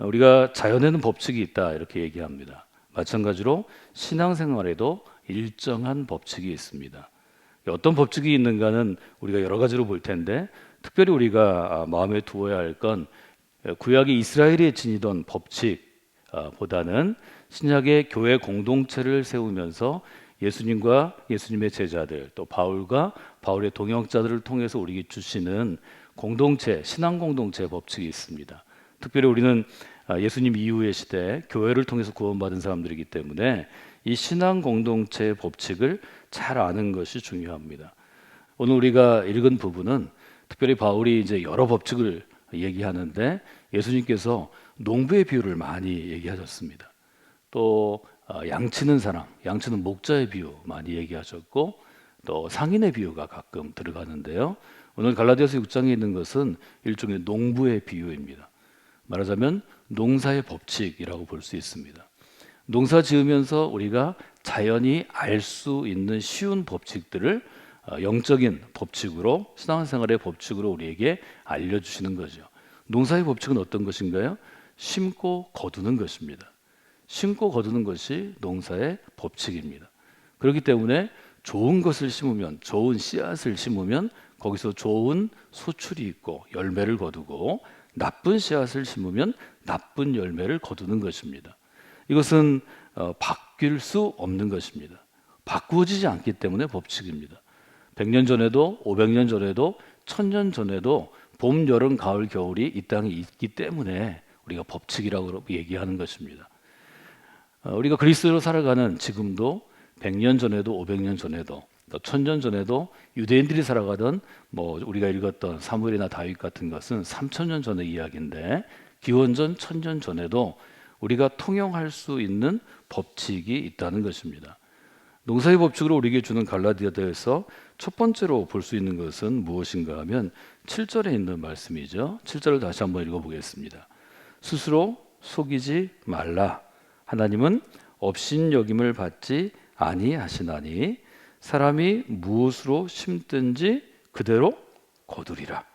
우리가 자연에는 법칙이 있다 이렇게 얘기합니다. 마찬가지로 신앙생활에도 일정한 법칙이 있습니다. 어떤 법칙이 있는가는 우리가 여러 가지로 볼 텐데 특별히 우리가 마음에 두어야 할 건 구약의 이스라엘이 지니던 법칙보다는 신약의 교회 공동체를 세우면서 예수님과 예수님의 제자들 또 바울과 바울의 동역자들을 통해서 우리에게 주시는 공동체, 신앙 공동체 법칙이 있습니다. 특별히 우리는 예수님 이후의 시대 교회를 통해서 구원받은 사람들이기 때문에 이 신앙 공동체의 법칙을 잘 아는 것이 중요합니다. 오늘 우리가 읽은 부분은 특별히 바울이 이제 여러 법칙을 얘기하는데 예수님께서 농부의 비유를 많이 얘기하셨습니다. 또 양치는 사람, 양치는 목자의 비유 많이 얘기하셨고 또 상인의 비유가 가끔 들어가는데요. 오늘 갈라디아서 6장에 있는 것은 일종의 농부의 비유입니다. 말하자면 농사의 법칙이라고 볼 수 있습니다. 농사 지으면서 우리가 자연히 알 수 있는 쉬운 법칙들을 영적인 법칙으로 신앙생활의 법칙으로 우리에게 알려주시는 거죠. 농사의 법칙은 어떤 것인가요? 심고 거두는 것입니다. 심고 거두는 것이 농사의 법칙입니다. 그렇기 때문에 좋은 것을 심으면 좋은 씨앗을 심으면 거기서 좋은 소출이 있고 열매를 거두고 나쁜 씨앗을 심으면 나쁜 열매를 거두는 것입니다. 이것은 바뀔 수 없는 것입니다. 바꾸어지지 않기 때문에 법칙입니다. 100년 전에도 500년 전에도 1000년 전에도 봄, 여름, 가을, 겨울이 이 땅에 있기 때문에 우리가 법칙이라고 얘기하는 것입니다. 우리가 그리스도로 살아가는 지금도 100년 전에도 500년 전에도 또 1000년 전에도 유대인들이 살아가던 우리가 읽었던 사무엘이나 다윗 같은 것은 3000년 전의 이야기인데 기원전 1000년 전에도 우리가 통용할 수 있는 법칙이 있다는 것입니다. 농사의 법칙으로 우리에게 주는 갈라디아서에서 첫 번째로 볼 수 있는 것은 무엇인가 하면 7절에 있는 말씀이죠. 7절을 다시 한번 읽어보겠습니다. 스스로 속이지 말라. 하나님은 업신여김을 받지 아니하시나니 사람이 무엇으로 심든지 그대로 거두리라.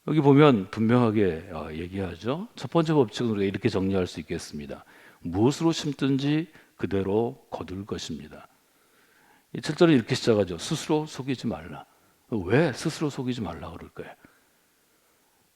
여기 보면 분명하게 얘기하죠. 첫 번째 법칙은 우리가 이렇게 정리할 수 있겠습니다. 무엇으로 심든지 그대로 거둘 것입니다. 이 7절은 이렇게 시작하죠. 스스로 속이지 말라. 왜 스스로 속이지 말라 그럴까요?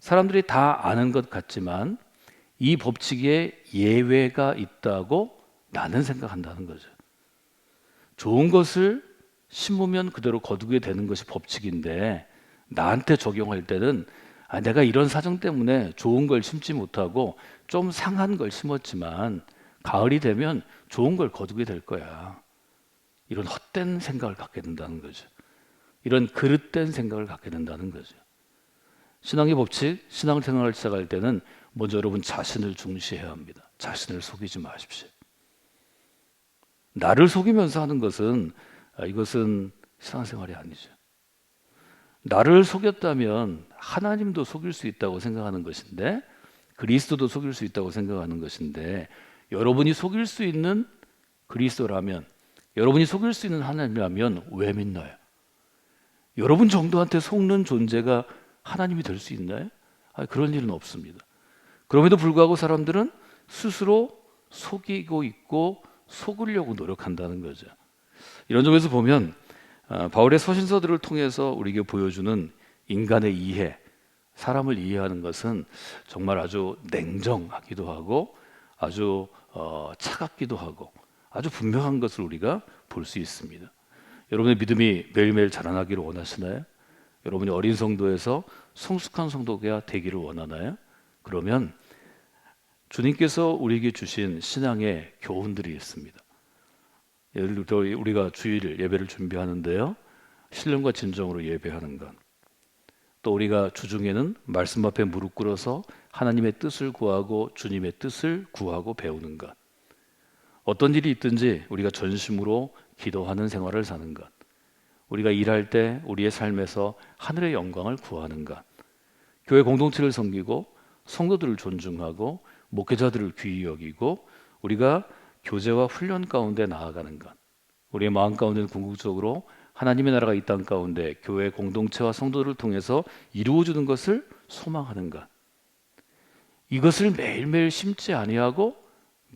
사람들이 다 아는 것 같지만 이 법칙에 예외가 있다고 나는 생각한다는 거죠. 좋은 것을 심으면 그대로 거두게 되는 것이 법칙인데 나한테 적용할 때는 내가 이런 사정 때문에 좋은 걸 심지 못하고 좀 상한 걸 심었지만 가을이 되면 좋은 걸 거두게 될 거야. 이런 헛된 생각을 갖게 된다는 거죠. 이런 그릇된 생각을 갖게 된다는 거죠. 신앙의 법칙, 신앙생활을 시작할 때는 먼저 여러분 자신을 중시해야 합니다. 자신을 속이지 마십시오. 나를 속이면서 하는 것은 이것은 신앙생활이 아니죠. 나를 속였다면 하나님도 속일 수 있다고 생각하는 것인데 그리스도도 속일 수 있다고 생각하는 것인데 여러분이 속일 수 있는 그리스도라면 여러분이 속일 수 있는 하나님이라면 왜 믿나요? 여러분 정도한테 속는 존재가 하나님이 될 수 있나요? 그런 일은 없습니다. 그럼에도 불구하고 사람들은 스스로 속이고 있고 속으려고 노력한다는 거죠. 이런 점에서 보면 바울의 서신서들을 통해서 우리에게 보여주는 인간의 이해, 사람을 이해하는 것은 정말 아주 냉정하기도 하고 아주 차갑기도 하고 아주 분명한 것을 우리가 볼 수 있습니다. 여러분의 믿음이 매일매일 자라나기를 원하시나요? 여러분이 어린 성도에서 성숙한 성도가 되기를 원하나요? 그러면 주님께서 우리에게 주신 신앙의 교훈들이 있습니다. 예를 들어 우리가 주일 예배를 준비하는데요. 신령과 진정으로 예배하는 것. 또 우리가 주중에는 말씀 앞에 무릎 꿇어서 하나님의 뜻을 구하고 주님의 뜻을 구하고 배우는 것. 어떤 일이 있든지 우리가 전심으로 기도하는 생활을 사는 것. 우리가 일할 때 우리의 삶에서 하늘의 영광을 구하는 것. 교회 공동체를 섬기고 성도들을 존중하고 목회자들을 귀히 여기고 우리가 교제와 훈련 가운데 나아가는 것. 우리의 마음 가운데는 궁극적으로 하나님의 나라가 이 땅 가운데 교회 공동체와 성도들을 통해서 이루어지는 것을 소망하는 것. 이것을 매일매일 심지 아니하고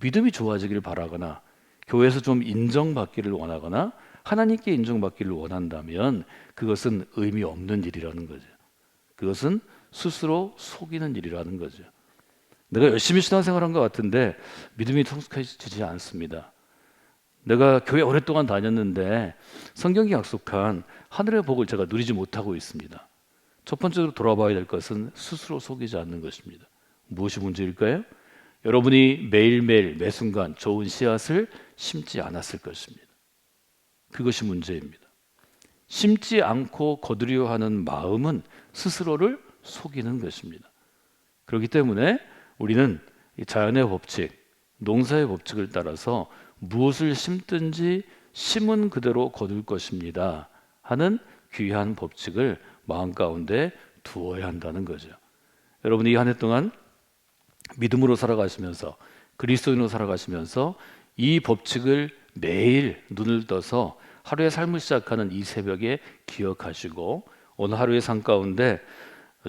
믿음이 좋아지기를 바라거나 교회에서 좀 인정받기를 원하거나 하나님께 인정받기를 원한다면 그것은 의미 없는 일이라는 거죠. 그것은 스스로 속이는 일이라는 거죠. 내가 열심히 신앙생활한 것 같은데 믿음이 성숙해지지 않습니다. 내가 교회 오랫동안 다녔는데 성경이 약속한 하늘의 복을 제가 누리지 못하고 있습니다. 첫 번째로 돌아봐야 될 것은 스스로 속이지 않는 것입니다. 무엇이 문제일까요? 여러분이 매일매일 매 순간 좋은 씨앗을 심지 않았을 것입니다. 그것이 문제입니다. 심지 않고 거두려 하는 마음은 스스로를 속이는 것입니다. 그렇기 때문에 우리는 이 자연의 법칙, 농사의 법칙을 따라서 무엇을 심든지 심은 그대로 거둘 것입니다 하는 귀한 법칙을 마음 가운데 두어야 한다는 거죠. 여러분이 한 해 동안 믿음으로 살아가시면서 그리스도인으로 살아가시면서 이 법칙을 매일 눈을 떠서 하루의 삶을 시작하는 이 새벽에 기억하시고 오늘 하루의 삶 가운데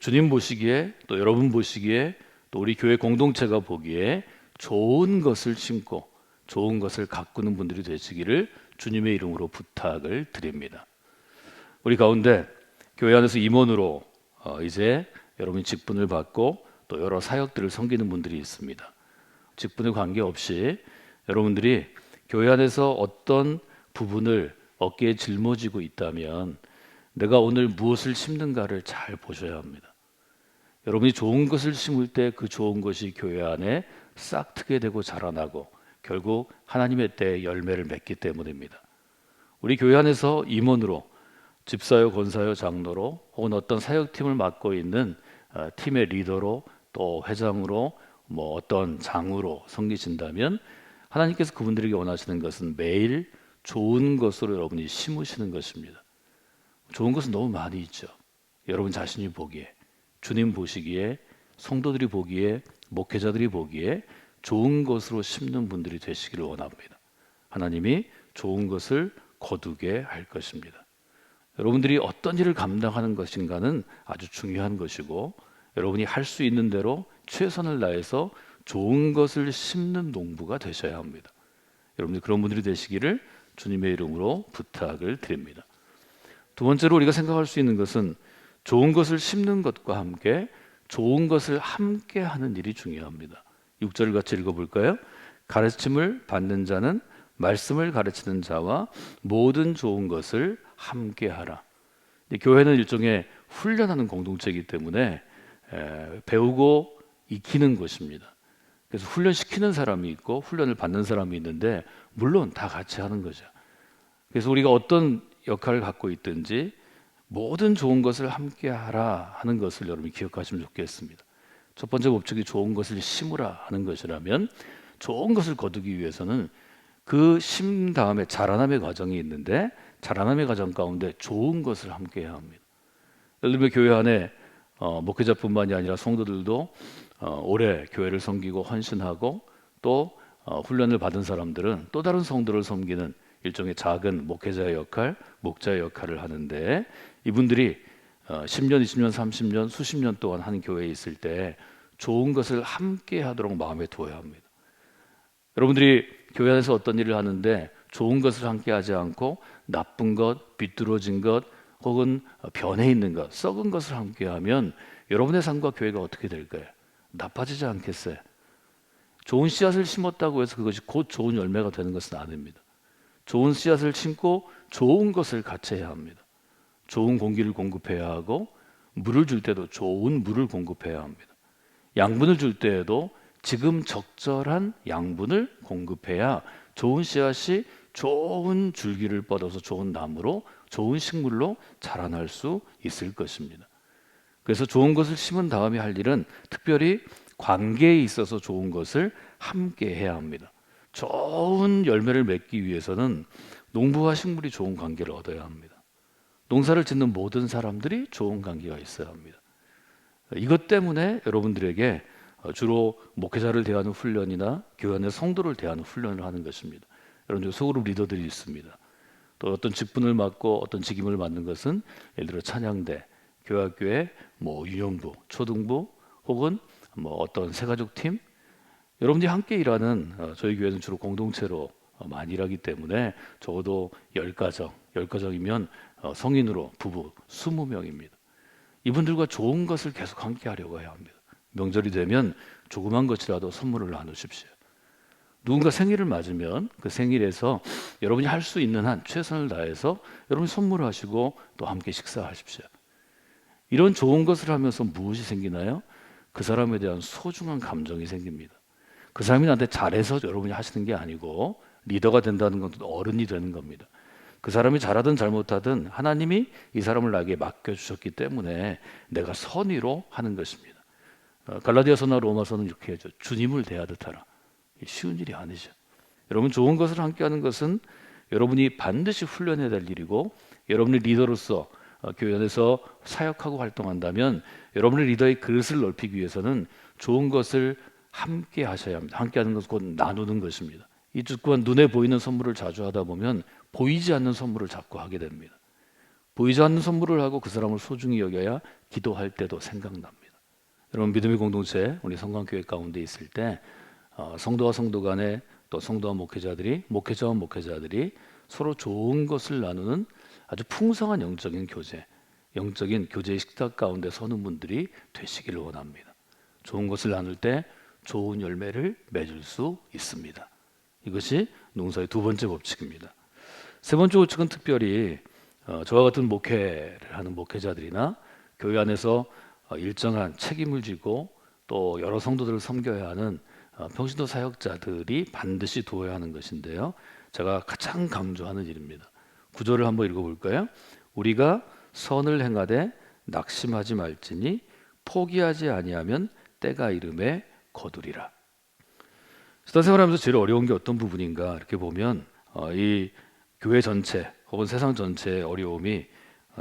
주님 보시기에 또 여러분 보시기에 또 우리 교회 공동체가 보기에 좋은 것을 심고 좋은 것을 가꾸는 분들이 되시기를 주님의 이름으로 부탁을 드립니다. 우리 가운데 교회 안에서 임원으로 이제 여러분이 직분을 받고 또 여러 사역들을 섬기는 분들이 있습니다. 직분에 관계없이 여러분들이 교회 안에서 어떤 부분을 어깨에 짊어지고 있다면 내가 오늘 무엇을 심는가를 잘 보셔야 합니다. 여러분이 좋은 것을 심을 때 그 좋은 것이 교회 안에 싹트게 되고 자라나고 결국 하나님의 때에 열매를 맺기 때문입니다. 우리 교회 안에서 임원으로 집사요, 권사요, 장로로 혹은 어떤 사역팀을 맡고 있는 팀의 리더로 또 회장으로 뭐 어떤 장으로 섬기신다면 하나님께서 그분들에게 원하시는 것은 매일 좋은 것으로 여러분이 심으시는 것입니다. 좋은 것은 너무 많이 있죠. 여러분 자신이 보기에, 주님 보시기에, 성도들이 보기에, 목회자들이 보기에 좋은 것으로 심는 분들이 되시기를 원합니다. 하나님이 좋은 것을 거두게 할 것입니다. 여러분들이 어떤 일을 감당하는 것인가는 아주 중요한 것이고 여러분이 할 수 있는 대로 최선을 다해서 좋은 것을 심는 농부가 되셔야 합니다. 여러분들 그런 분들이 되시기를 주님의 이름으로 부탁을 드립니다. 두 번째로 우리가 생각할 수 있는 것은 좋은 것을 심는 것과 함께 좋은 것을 함께 하는 일이 중요합니다. 6절을 같이 읽어볼까요? 가르침을 받는 자는 말씀을 가르치는 자와 모든 좋은 것을 함께 하라. 교회는 일종의 훈련하는 공동체이기 때문에 배우고 익히는 것입니다. 그래서 훈련시키는 사람이 있고 훈련을 받는 사람이 있는데 물론 다 같이 하는 거죠. 그래서 우리가 어떤 역할을 갖고 있든지 모든 좋은 것을 함께 하라 하는 것을 여러분이 기억하시면 좋겠습니다. 첫 번째 법칙이 좋은 것을 심으라 하는 것이라면 좋은 것을 거두기 위해서는 그 심 다음에 자라남의 과정이 있는데 자라남의 과정 가운데 좋은 것을 함께 해야 합니다. 예를 들면 교회 안에 목회자뿐만이 아니라 성도들도 오래 교회를 섬기고 헌신하고 또 훈련을 받은 사람들은 또 다른 성도를 섬기는 일종의 작은 목회자의 역할, 목자의 역할을 하는데 이분들이 10년, 20년, 30년, 수십 년 동안 한 교회에 있을 때 좋은 것을 함께 하도록 마음에 두어야 합니다. 여러분들이 교회 안에서 어떤 일을 하는데 좋은 것을 함께 하지 않고 나쁜 것, 비뚤어진 것 혹은 변해 있는 것, 썩은 것을 함께 하면 여러분의 삶과 교회가 어떻게 될까요? 나빠지지 않겠어요? 좋은 씨앗을 심었다고 해서 그것이 곧 좋은 열매가 되는 것은 아닙니다. 좋은 씨앗을 심고 좋은 것을 같이 해야 합니다. 좋은 공기를 공급해야 하고 물을 줄 때도 좋은 물을 공급해야 합니다. 양분을 줄 때에도 지금 적절한 양분을 공급해야 좋은 씨앗이 좋은 줄기를 뻗어서 좋은 나무로 좋은 식물로 자라날 수 있을 것입니다. 그래서 좋은 것을 심은 다음에 할 일은 특별히 관계에 있어서 좋은 것을 함께 해야 합니다. 좋은 열매를 맺기 위해서는 농부와 식물이 좋은 관계를 얻어야 합니다. 농사를 짓는 모든 사람들이 좋은 관계가 있어야 합니다. 이것 때문에 여러분들에게 주로 목회자를 대하는 훈련이나 교회 안의 성도를 대하는 훈련을 하는 것입니다. 여러분들 소그룹 리더들이 있습니다. 또 어떤 직분을 맡고 어떤 직임을 맡는 것은 예를 들어 찬양대, 교회학교의 유년부, 초등부 혹은 뭐 어떤 새가족 팀, 여러분들이 함께 일하는 저희 교회는 주로 공동체로 많이 일하기 때문에 적어도 10가정, 10가정이면 성인으로 부부 20명입니다. 이분들과 좋은 것을 계속 함께 하려고 해야 합니다. 명절이 되면 조그만 것이라도 선물을 나누십시오. 누군가 생일을 맞으면 그 생일에서 여러분이 할 수 있는 한 최선을 다해서 여러분이 선물하시고 또 함께 식사하십시오. 이런 좋은 것을 하면서 무엇이 생기나요? 그 사람에 대한 소중한 감정이 생깁니다. 그 사람이 나한테 잘해서 여러분이 하시는 게 아니고 리더가 된다는 건 어른이 되는 겁니다. 그 사람이 잘하든 잘못하든 하나님이 이 사람을 나에게 맡겨주셨기 때문에 내가 선의로 하는 것입니다. 갈라디아서나 로마서는 이렇게 하죠. 주님을 대하듯 하라. 쉬운 일이 아니죠. 여러분, 좋은 것을 함께하는 것은 여러분이 반드시 훈련해야 될 일이고, 여러분의 리더로서 교회 안에서 사역하고 활동한다면 여러분의 리더의 그릇을 넓히기 위해서는 좋은 것을 함께 하셔야 합니다. 함께 하는 것은 곧 나누는 것입니다. 이 또한 눈에 보이는 선물을 자주 하다 보면 보이지 않는 선물을 자꾸 하게 됩니다. 보이지 않는 선물을 하고 그 사람을 소중히 여겨야 기도할 때도 생각납니다. 여러분, 믿음의 공동체, 우리 성광교회 가운데 있을 때 성도와 성도 간에, 또 성도와 목회자들이, 목회자와 목회자들이 서로 좋은 것을 나누는 아주 풍성한 영적인 교제의 식탁 가운데 서는 분들이 되시기를 원합니다. 좋은 것을 나눌 때 좋은 열매를 맺을 수 있습니다. 이것이 농사의 두 번째 법칙입니다. 세 번째 법칙은 특별히 저와 같은 목회를 하는 목회자들이나 교회 안에서 일정한 책임을 지고 또 여러 성도들을 섬겨야 하는 평신도 사역자들이 반드시 두어야 하는 것인데요. 제가 가장 강조하는 일입니다. 구절을 한번 읽어볼까요? 우리가 선을 행하되 낙심하지 말지니 포기하지 아니하면 때가 이름에 거두리라. 신앙생활하면서 제일 어려운 게 어떤 부분인가 이렇게 보면 이 교회 전체 혹은 세상 전체의 어려움이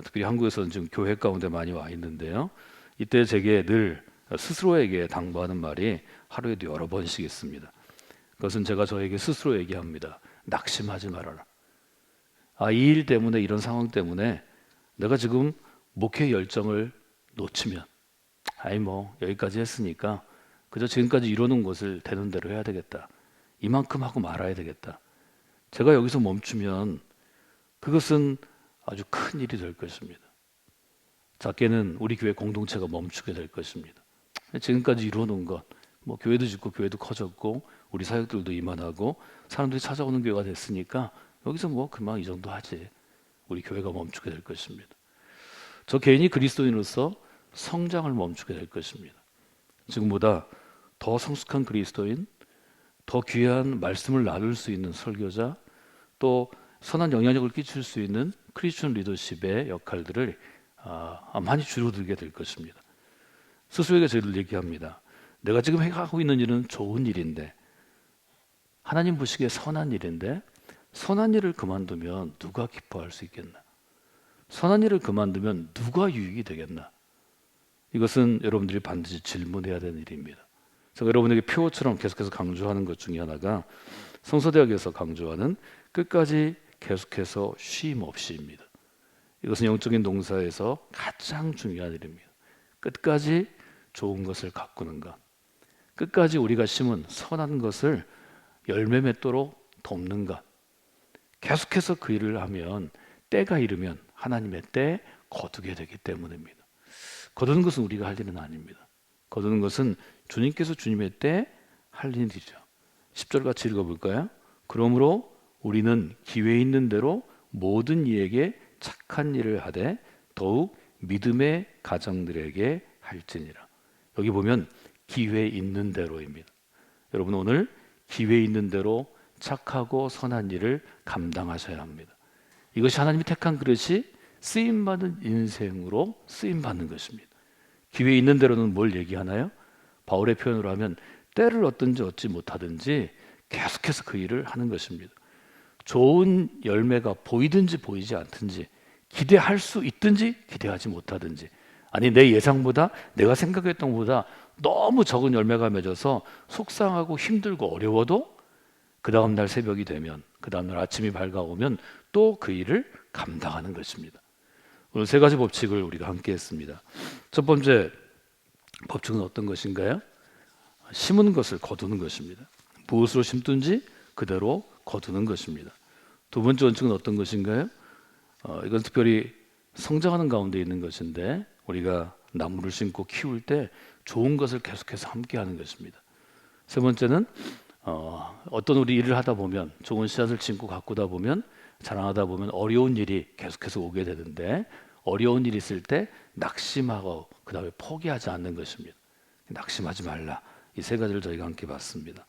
특별히 한국에서는 지금 교회 가운데 많이 와 있는데요. 이때 제게 늘 스스로에게 당부하는 말이 하루에도 여러 번씩 있습니다. 그것은 제가 저에게 스스로 얘기합니다. 낙심하지 말아라. 이 일 때문에, 이런 상황 때문에 내가 지금 목회 열정을 놓치면 여기까지 했으니까 그저 지금까지 이뤄놓은 것을 되는 대로 해야 되겠다. 이만큼 하고 말아야 되겠다. 제가 여기서 멈추면 그것은 아주 큰 일이 될 것입니다. 작게는 우리 교회 공동체가 멈추게 될 것입니다. 지금까지 이루어놓은 것, 교회도 짓고 교회도 커졌고 우리 사역들도 이만하고 사람들이 찾아오는 교회가 됐으니까 여기서 그만 이 정도 하지. 우리 교회가 멈추게 될 것입니다. 저 개인이 그리스도인으로서 성장을 멈추게 될 것입니다. 지금보다 더 성숙한 그리스도인, 더 귀한 말씀을 나눌 수 있는 설교자, 또 선한 영향력을 끼칠 수 있는 크리스천 리더십의 역할들을 많이 줄어들게 될 것입니다. 스스로에게 저희들 얘기합니다. 내가 지금 하고 있는 일은 좋은 일인데, 하나님 보시기에 선한 일인데, 선한 일을 그만두면 누가 기뻐할 수 있겠나? 선한 일을 그만두면 누가 유익이 되겠나? 이것은 여러분들이 반드시 질문해야 되는 일입니다. 제가 여러분에게 표어처럼 계속해서 강조하는 것 중에 하나가 성서대학에서 강조하는 끝까지 계속해서 쉼 없이입니다. 이것은 영적인 동사에서 가장 중요한 일입니다. 끝까지 좋은 것을 가꾸는 것, 끝까지 우리가 심은 선한 것을 열매 맺도록 돕는 것, 계속해서 그 일을 하면 때가 이르면 하나님의 때에 거두게 되기 때문입니다. 거두는 것은 우리가 할 일은 아닙니다. 거두는 것은 주님께서 주님의 때에 할 일이죠. 10절 같이 읽어볼까요? 그러므로 우리는 기회 있는 대로 모든 이에게 착한 일을 하되 더욱 믿음의 가정들에게 할지니라. 여기 보면 기회 있는 대로입니다. 여러분, 오늘 기회 있는 대로 착하고 선한 일을 감당하셔야 합니다. 이것이 하나님이 택한 그릇이 쓰임받은 인생으로 쓰임받는 것입니다. 기회 있는 대로는 뭘 얘기하나요? 바울의 표현으로 하면 때를 얻든지 얻지 못하든지 계속해서 그 일을 하는 것입니다. 좋은 열매가 보이든지 보이지 않든지, 기대할 수 있든지 기대하지 못하든지, 아니 내 예상보다, 내가 생각했던 것보다 너무 적은 열매가 맺어서 속상하고 힘들고 어려워도 그 다음날 새벽이 되면, 그 다음날 아침이 밝아오면 또 그 일을 감당하는 것입니다. 오늘 세 가지 법칙을 우리가 함께 했습니다. 첫 번째 법칙은 어떤 것인가요? 심은 것을 거두는 것입니다. 무엇으로 심든지 그대로 거두는 것입니다. 두 번째 원칙은 어떤 것인가요? 이건 특별히 성장하는 가운데 있는 것인데 우리가 나무를 심고 키울 때 좋은 것을 계속해서 함께하는 것입니다. 세 번째는 어떤 우리 일을 하다 보면 좋은 씨앗을 심고 가꾸다 보면 자라나다 보면 어려운 일이 계속해서 오게 되는데 어려운 일이 있을 때 낙심하고 그 다음에 포기하지 않는 것입니다. 낙심하지 말라. 이 세 가지를 저희가 함께 봤습니다.